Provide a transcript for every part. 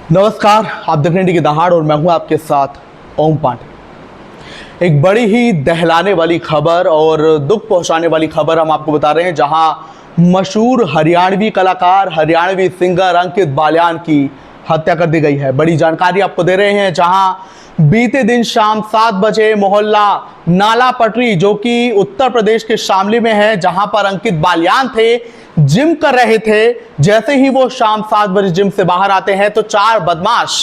नमस्कार, आप देख रहे हैं की दहाड़ और मैं हूं आपके साथ ओम पांडे। एक बड़ी ही दहलाने वाली खबर और दुख पहुंचाने वाली खबर हम आपको बता रहे हैं, जहां मशहूर हरियाणवी कलाकार, हरियाणवी सिंगर अंकित बालियान की हत्या कर दी गई है। बड़ी जानकारी आपको दे रहे हैं, जहां बीते दिन शाम 7 बजे मोहल्ला नाला पटरी, जो कि उत्तर प्रदेश के शामली में है, जहां पर अंकित बालियान थे, जिम कर रहे थे। जैसे ही वो शाम 7 बजे जिम से बाहर आते हैं तो 4 बदमाश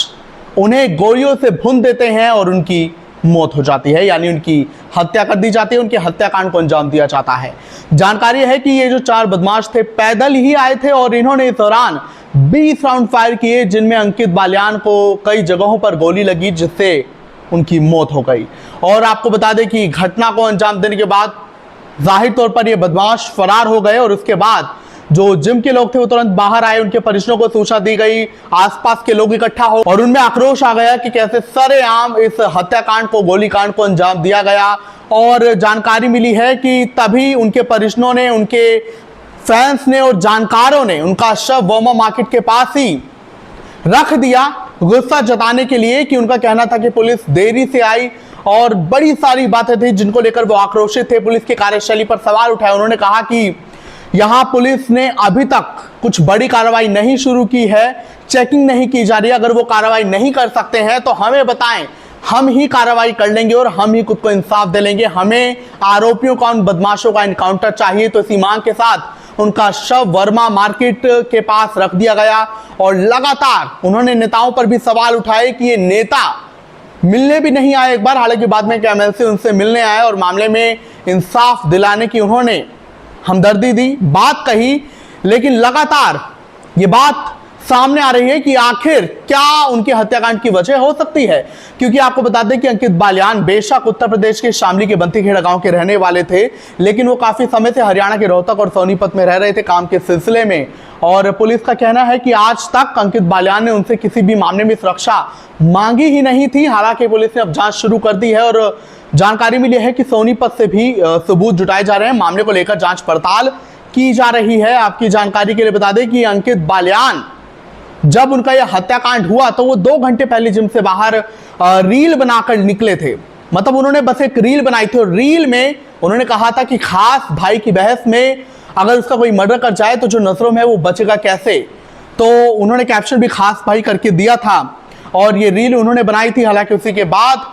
उन्हें गोलियों से भून देते हैं और उनकी मौत हो जाती है, यानी उनकी हत्या कर दी जाती है। उनके हत्याकांड को अंजाम दिया जाता है। जानकारी है कि ये जो 4 बदमाश थे पैदल ही आए थे और इन्होंने इस दौरान 20 राउंड फायर किए, जिनमें अंकित बालियान को कई जगहों पर गोली लगी, जिससे उनकी मौत हो गई। और आपको बता दें कि घटना को अंजाम देने के बाद जाहिर तौर पर ये बदमाश फरार हो गए और उसके बाद जो जिम के लोग थे वो तुरंत बाहर आए। उनके परिजनों को सूचना दी गई, आसपास के लोग इकट्ठा हो और उनमें आक्रोश आ गया कि कैसे सरेआम इस हत्याकांड को, गोलीकांड को अंजाम दिया गया। और जानकारी मिली है कि तभी उनके परिजनों ने, उनके फैंस ने और जानकारों ने उनका शव वर्मा मार्केट के पास ही रख दिया, गुस्सा जताने के लिए कि उनका कहना था कि पुलिस देरी से आई और बड़ी सारी बातें थी जिनको लेकर वो आक्रोशित थे। पुलिस की कार्यशैली पर सवाल उठाए। उन्होंने कहा कि यहां पुलिस ने अभी तक कुछ बड़ी कार्रवाई नहीं शुरू की है, चेकिंग नहीं की जा रही है। अगर वो कार्रवाई नहीं कर सकते हैं तो हमें बताएं, हम ही कार्रवाई कर लेंगे और हम ही खुद को इंसाफ दे लेंगे। हमें आरोपियों का, उन बदमाशों का एनकाउंटर चाहिए। तो इसी मांग के साथ उनका शव वर्मा मार्केट के पास रख दिया गया और लगातार उन्होंने नेताओं पर भी सवाल उठाए कि ये नेता मिलने भी नहीं आए एक बार। हालांकि बाद में एमएलसी उनसे मिलने आए और मामले में इंसाफ दिलाने की उन्होंने हमदर्दी दी, बात कही, लेकिन लगातार ये बात सामने आ रही है कि आखिर क्या उनके हत्याकांड की वजह हो सकती है। क्योंकि आपको बता दें कि अंकित बालियान बेशक उत्तर प्रदेश के शामली के बंतीखेड़ा गांव के रहने वाले थे, लेकिन वो काफी समय से हरियाणा के रोहतक और सोनीपत में रह रहे थे काम के सिलसिले में। और पुलिस का कहना है कि आज तक अंकित बालियान ने उनसे किसी भी मामले में सुरक्षा मांगी ही नहीं थी। हालांकि पुलिस ने अब जांच शुरू कर दी है और जानकारी मिली है कि सोनीपत से भी सबूत जुटाए जा रहे हैं। मामले को लेकर जांच पड़ताल की जा रही है। आपकी जानकारी के लिए बता दें कि अंकित बालियान जब उनका यह हत्याकांड हुआ तो वो 2 घंटे पहले जिम से बाहर रील बनाकर निकले थे। मतलब उन्होंने बस एक रील बनाई थी और रील में उन्होंने कहा था कि खास भाई की बहस में अगर उसका कोई मर्डर कर जाए तो जो नजरों में वो बचेगा कैसे। तो उन्होंने कैप्शन भी खास भाई करके दिया था और ये रील उन्होंने बनाई थी। हालांकि उसी के बाद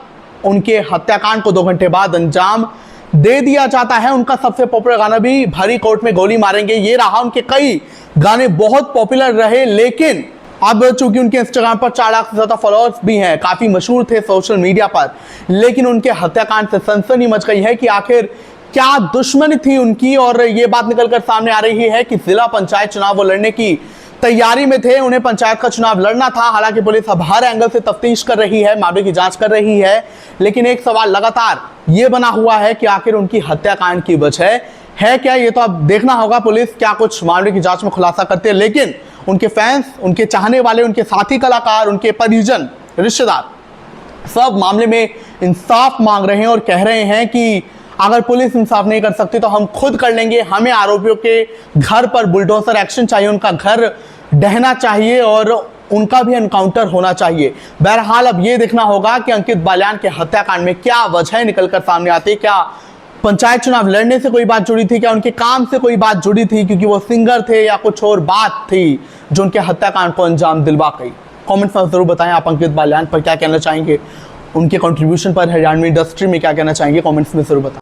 उनके हत्याकांड को 2 घंटे बाद अंजाम दे दिया जाता है। उनका सबसे पॉपुलर गाना भी भरी कोर्ट में गोली मारेंगे ये रहा। उनके कई गाने बहुत पॉपुलर रहे, लेकिन अब चूंकि उनके इंस्टाग्राम पर 4 लाख से ज्यादा फॉलोअर्स भी हैं, काफी मशहूर थे सोशल मीडिया पर, लेकिन उनके हत्याकांड से सनसनी मच गई है कि आखिर क्या दुश्मनी थी उनकी। और ये बात निकलकर सामने आ रही है कि जिला पंचायत चुनाव वो लड़ने की तैयारी में थे, उन्हें पंचायत का चुनाव लड़ना था। हालांकि पुलिस अब हर एंगल से तफ्तीश कर रही है, मामले की जांच कर रही है, लेकिन एक सवाल लगातार ये बना हुआ है कि आखिर उनकी हत्याकांड की वजह है क्या। ये तो अब देखना होगा पुलिस क्या कुछ मामले की जांच में खुलासा करते हैं। लेकिन उनके फैंस, उनके चाहने वाले, उनके साथी कलाकार, उनके परिजन, रिश्तेदार सब मामले में इंसाफ मांग रहे हैं और कह रहे हैं कि अगर पुलिस इंसाफ नहीं कर सकती तो हम खुद कर लेंगे। हमें आरोपियों के घर पर बुलडोजर एक्शन चाहिए, उनका घर ढहना चाहिए और उनका भी एनकाउंटर होना चाहिए। बहरहाल अब ये देखना होगा कि अंकित बालियान के हत्याकांड में क्या वजह निकलकर सामने आती है। क्या पंचायत चुनाव लड़ने से कोई बात जुड़ी थी, क्या उनके काम से कोई बात जुड़ी थी क्योंकि वो सिंगर थे, या कुछ और बात थी जो उनके हत्याकांड को अंजाम दिलवा गई। कमेंट्स में जरूर बताएं आप अंकित बालियान पर क्या कहना चाहेंगे, उनके कंट्रीब्यूशन पर, हरियाणवी इंडस्ट्री में क्या कहना चाहेंगे, कमेंट्स में जरूर बताएं।